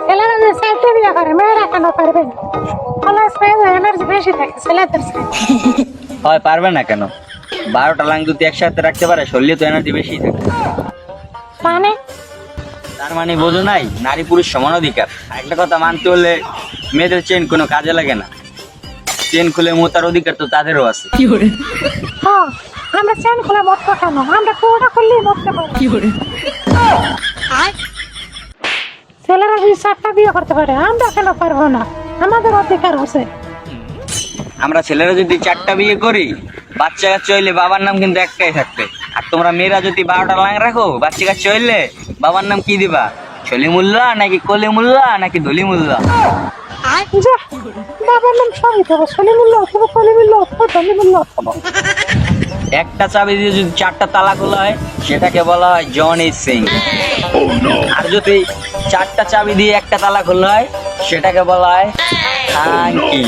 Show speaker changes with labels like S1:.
S1: ছেলেরা যে চারটে বিয়ে করে মেয়েরা কেন পারবে না? অলস এনার্জি বেশি থাকে ছেলেদের চেয়ে।
S2: হয় পারবে না কেন? 12টা লাং যদি একসাথে রাখতে পারে শরীরে তো এনার্জি বেশি থাকে।
S1: মানে
S2: তার মানে বোঝো নাই, নারী পুরুষ সমান অধিকার। একটা কথা মানতে হলে মেয়েদের চেন কোনো কাজে লাগে না। চেন খুলে মোতার অধিকার তো তাদেরও আছে।
S1: হ্যাঁ, আমরা চেন খোলা মরতো কেন? আমরা পুরোটা খুললেই মরতে পারি। ছেলেরা যদি চারটা বিয়ে করতে পারে আমরা কেন পারবো না? আমাদের অধিকার আছে।
S2: আমরা ছেলেরা যদি 4টা বিয়ে করি, বাচ্চা কাচ্চা হইলে বাবার নাম কিন্তু একটাই থাকবে। আর তোমরা মেয়েরা যদি 12টা লাং রাখো, বাচ্চা কাচ্চা হইলে বাবার নাম কি দিবা? সলিমুল্লাহ নাকি কলিমুল্লাহ নাকি দলিমুল্লাহ?
S1: যা, বাবার নাম সবই দেবো, সলিমুল্লাহ অথবা কলিমুল্লাহ অথবা দলিমুল্লাহ অথবা।
S2: একটা চাবি দিয়ে যদি 4টা তালা খোলা হয়, সেটাকে বলা হয় জনি সিং। আর যদি 4টা চাবি দিয়ে একটা তালা খোলা হয়, সেটাকে বলা হয় খান কিং।